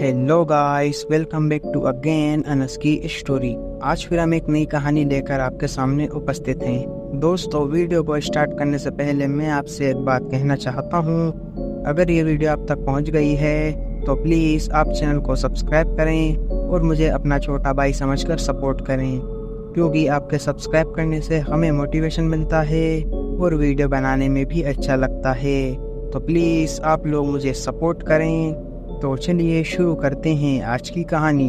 Hello guys, welcome back to again Anas की story. आज फिर हम एक नई कहानी लेकर आपके सामने उपस्थित हैं। दोस्तों, वीडियो को स्टार्ट करने से पहले मैं आपसे एक बात कहना चाहता हूँ। अगर ये वीडियो आप तक पहुँच गई है तो प्लीज़ आप चैनल को सब्सक्राइब करें और मुझे अपना छोटा भाई समझकर सपोर्ट करें, क्योंकि आपके सब्सक्राइब करने से हमें मोटिवेशन मिलता है और वीडियो बनाने में भी अच्छा लगता है। तो प्लीज़ आप लोग मुझे सपोर्ट करें। तो चलिए शुरू करते हैं आज की कहानी।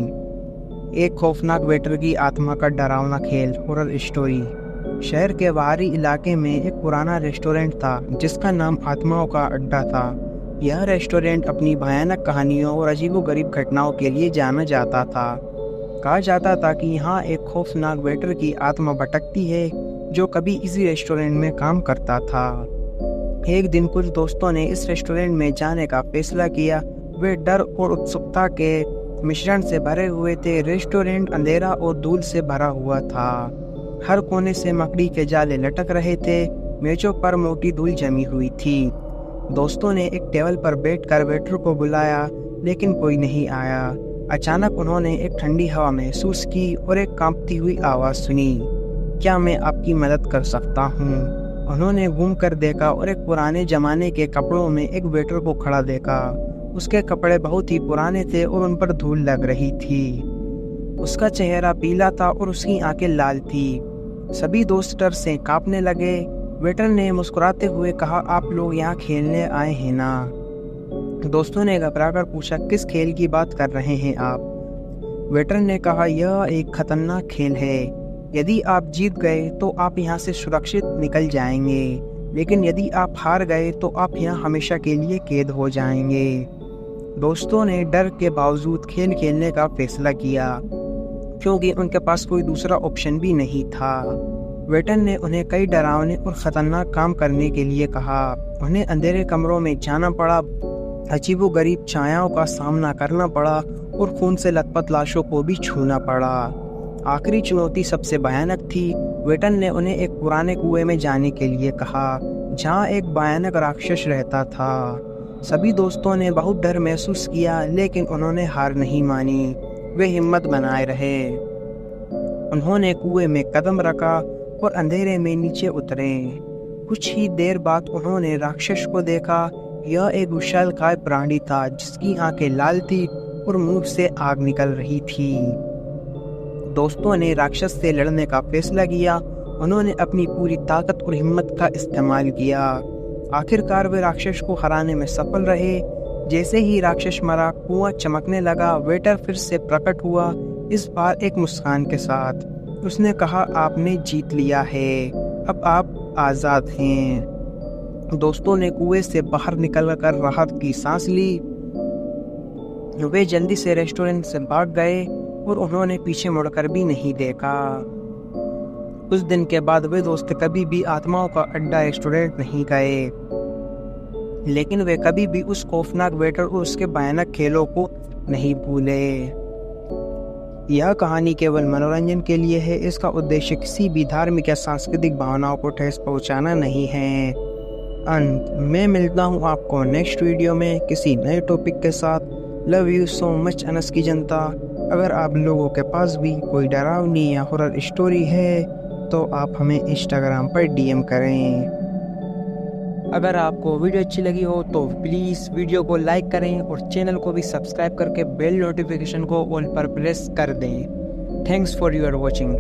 एक खौफनाक वेटर की आत्मा का डरावना खेल, हॉरर स्टोरी। शहर के बाहरी इलाके में एक पुराना रेस्टोरेंट था जिसका नाम आत्माओं का अड्डा था। यह रेस्टोरेंट अपनी भयानक कहानियों और अजीबोगरीब घटनाओं के लिए जाना जाता था। कहा जाता था कि यहाँ एक खौफनाक वेटर की आत्मा भटकती है जो कभी इसी रेस्टोरेंट में काम करता था। एक दिन कुछ दोस्तों ने इस रेस्टोरेंट में जाने का फैसला किया। वे डर और उत्सुकता के मिश्रण से भरे हुए थे। रेस्टोरेंट अंधेरा और धूल से भरा हुआ था। हर कोने से मकड़ी के जाले लटक रहे थे। मेजों पर मोटी धूल जमी हुई थी। दोस्तों ने एक टेबल पर बैठकर वेटर को बुलाया, लेकिन कोई नहीं आया। अचानक उन्होंने एक ठंडी हवा महसूस की और एक कांपती हुई आवाज़ सुनी। क्या मैं आपकी मदद कर सकता हूँ? उन्होंने घूम कर देखा और एक पुराने जमाने के कपड़ों में एक वेटर को खड़ा देखा। उसके कपड़े बहुत ही पुराने थे और उन पर धूल लग रही थी। उसका चेहरा पीला था और उसकी आंखें लाल थी। सभी दोस्त डर से कांपने लगे। वेटर ने मुस्कुराते हुए कहा, आप लोग यहाँ खेलने आए हैं ना? दोस्तों ने घबराकर पूछा, किस खेल की बात कर रहे हैं आप? वेटर ने कहा, यह एक खतरनाक खेल है। यदि आप जीत गए तो आप यहाँ से सुरक्षित निकल जाएंगे, लेकिन यदि आप हार गए तो आप यहाँ हमेशा के लिए कैद हो जाएंगे। दोस्तों ने डर के बावजूद खेल खेलने का फैसला किया, क्योंकि उनके पास कोई दूसरा ऑप्शन भी नहीं था। वेटर ने उन्हें कई डरावने और खतरनाक काम करने के लिए कहा। उन्हें अंधेरे कमरों में जाना पड़ा, अजीबोगरीब छायाओं का सामना करना पड़ा और खून से लथपथ लाशों को भी छूना पड़ा। आखिरी चुनौती सबसे भयानक थी। वेटर ने उन्हें एक पुराने कुएं में जाने के लिए कहा, जहाँ एक भयानक राक्षस रहता था। सभी दोस्तों ने बहुत डर महसूस किया, लेकिन उन्होंने हार नहीं मानी। वे हिम्मत बनाए रहे। उन्होंने कुएं में कदम रखा और अंधेरे में नीचे उतरे। कुछ ही देर बाद उन्होंने राक्षस को देखा। यह एक विशालकाय प्राणी था जिसकी आंखें लाल थी और मुंह से आग निकल रही थी। दोस्तों ने राक्षस से लड़ने का फैसला किया। उन्होंने अपनी पूरी ताकत और हिम्मत का इस्तेमाल किया। आखिरकार वे राक्षस को हराने में सफल रहे। जैसे ही राक्षस मरा, कुआं चमकने लगा। वेटर फिर से प्रकट हुआ, इस बार एक मुस्कान के साथ। उसने कहा, आपने जीत लिया है, अब आप आज़ाद हैं। दोस्तों ने कुएं से बाहर निकलकर राहत की सांस ली। वे जल्दी से रेस्टोरेंट से भाग गए और उन्होंने पीछे मुड़कर भी नहीं देखा। कुछ दिन के बाद वे दोस्त कभी भी आत्माओं का अड्डा रेस्टोरेंट नहीं गए, लेकिन वे कभी भी उस खौफनाक वेटर और उसके भयानक खेलों को नहीं भूले। यह कहानी केवल मनोरंजन के लिए है। इसका उद्देश्य किसी भी धार्मिक या सांस्कृतिक भावनाओं को ठेस पहुंचाना नहीं है। अंत मैं मिलता हूं आपको नेक्स्ट वीडियो में किसी नए टॉपिक के साथ। Love you so much Anas की जनता। अगर आप लोगों के पास भी कोई डरावनी या हॉरर स्टोरी है तो आप हमें इंस्टाग्राम पर डीएम करें। अगर आपको वीडियो अच्छी लगी हो तो प्लीज़ वीडियो को लाइक करें और चैनल को भी सब्सक्राइब करके बेल नोटिफिकेशन को ऑल पर प्रेस कर दें। Thanks for your watching.